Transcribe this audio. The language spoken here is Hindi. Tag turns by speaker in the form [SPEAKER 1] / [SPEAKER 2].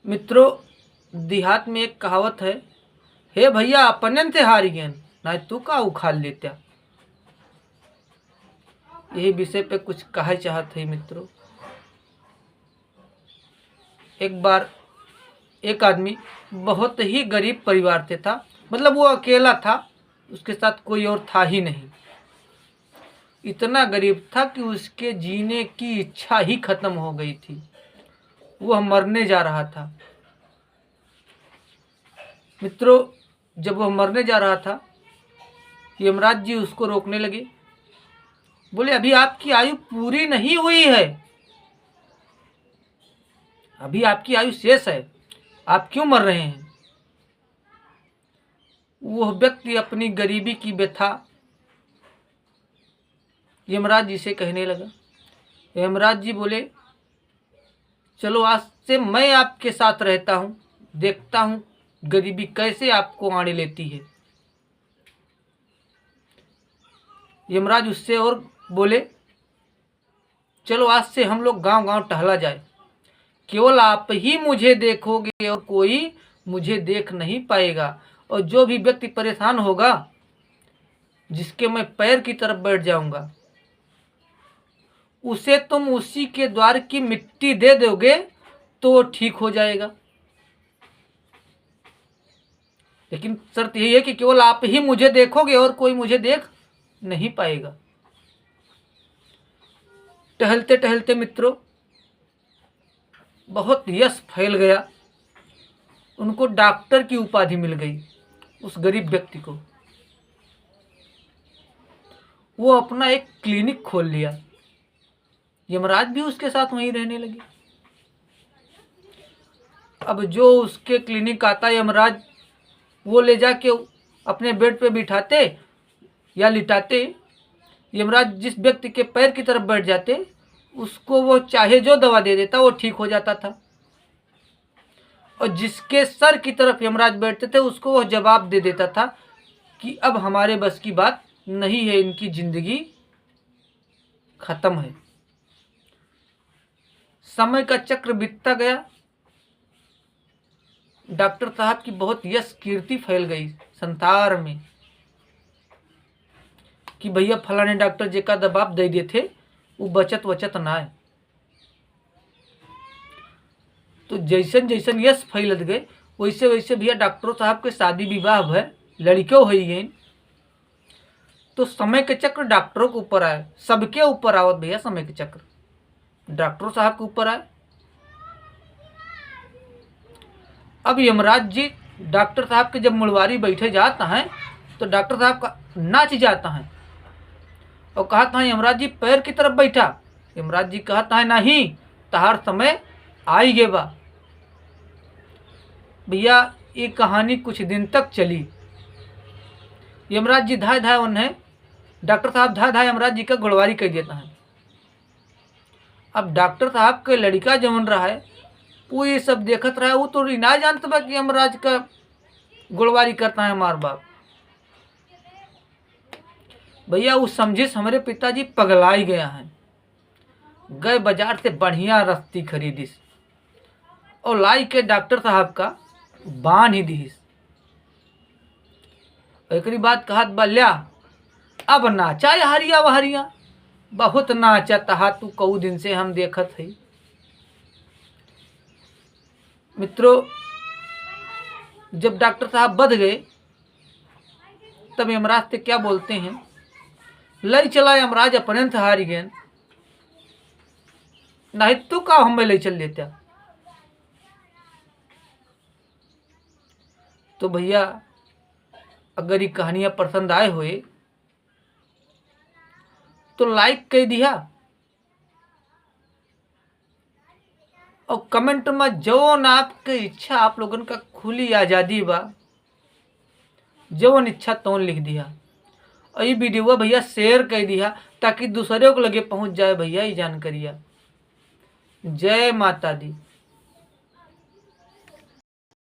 [SPEAKER 1] मित्रों, देहात में एक कहावत है, हे भैया अपनन से हारी गयन ना तू का उखाड़ लेत्या। यही विषय पे कुछ कहा चाहत है। मित्रों, एक बार एक आदमी बहुत ही गरीब परिवार से था, मतलब वो अकेला था, उसके साथ कोई और था ही नहीं। इतना गरीब था कि उसके जीने की इच्छा ही खत्म हो गई थी, वह मरने जा रहा था। मित्रों, जब वह मरने जा रहा था, यमराज जी उसको रोकने लगे। बोले, अभी आपकी आयु पूरी नहीं हुई है, अभी आपकी आयु शेष है, आप क्यों मर रहे हैं? वह व्यक्ति अपनी गरीबी की व्यथा यमराज जी से कहने लगा। यमराज जी बोले, चलो आज से मैं आपके साथ रहता हूँ, देखता हूँ गरीबी कैसे आपको आड़े लेती है। यमराज उससे और बोले, चलो आज से हम लोग गांव गांव टहला जाए, केवल आप ही मुझे देखोगे और कोई मुझे देख नहीं पाएगा, और जो भी व्यक्ति परेशान होगा, जिसके मैं पैर की तरफ बैठ जाऊंगा, उसे तुम उसी के द्वार की मिट्टी दे दोगे तो वो ठीक हो जाएगा। लेकिन शर्त यही है कि केवल आप ही मुझे देखोगे और कोई मुझे देख नहीं पाएगा। टहलते टहलते मित्रों, बहुत यश फैल गया, उनको डॉक्टर की उपाधि मिल गई। उस गरीब व्यक्ति को वो अपना एक क्लिनिक खोल लिया। यमराज भी उसके साथ वहीं रहने लगे। अब जो उसके क्लिनिक आता, यमराज वो ले जाके अपने बेड पे बिठाते या लिटाते। यमराज जिस व्यक्ति के पैर की तरफ बैठ जाते, उसको वो चाहे जो दवा दे देता, वो ठीक हो जाता था। और जिसके सर की तरफ यमराज बैठते थे, उसको वह जवाब दे देता था कि अब हमारे बस की बात नहीं है, इनकी जिंदगी खत्म है। समय का चक्र बीतता गया। डॉक्टर साहब की बहुत यश कीर्ति फैल गई संसार में कि भैया फलाने डॉक्टर जी का दबाव दे दिए थे, वो बचत वचत ना है। तो जैसन जैसन यश फैलत गए, वैसे वैसे भैया डॉक्टर साहब के शादी विवाह भय, लड़कियों हो गई। तो समय के चक्र डॉक्टरों के ऊपर आए, सबके ऊपर आवत भैया समय के चक्र डॉक्टर साहब के ऊपर आए। अब यमराज जी डॉक्टर साहब के जब मुड़वारी बैठे जाता है, तो डॉक्टर साहब का नाच जाता है और कहता है, यमराज जी पैर की तरफ बैठा। यमराज जी कहता है, नहीं, तहार समय आई गे बा। भैया ये कहानी कुछ दिन तक चली। यमराज जी धाय धाय उन्हें, डॉक्टर साहब धाय धाय यमराज जी का गुड़वारी कह देता है। अब डॉक्टर साहब के लड़का जमन रहा है, वो ये सब देखत रहा है, वो तो ना जानता बा कि यमराज का गुड़वारी करता है हमार बाप। भैया वो समझिस हमारे पिताजी पगलाई गया है, गए बाजार से बढ़िया रस्ती खरीदिस और लाई के डॉक्टर साहब का बांध ही दीस। एक बात कहत बल्या, अब नाचा हरिया वहरिया, बहुत नाचा तहा तू कऊ दिन से हम देखत है। मित्रों, जब डॉक्टर साहब बध गए, तब यमराज से क्या बोलते हैं, लई चला यमराज अपने हारी गए, नहीं तो का हमें ले चल लेता। तो भैया अगर ये कहानियां पसंद आए हुए तो लाइक कर दिया और कमेंट में जौन आपके इच्छा, आप लोगन का खुली आज़ादी बा, जौन इच्छा तौन लिख दिया। और ये वीडियो भैया शेयर कर दिया ताकि दूसरे को लगे पहुंच जाए भैया ये जानकारियाँ। जय माता दी।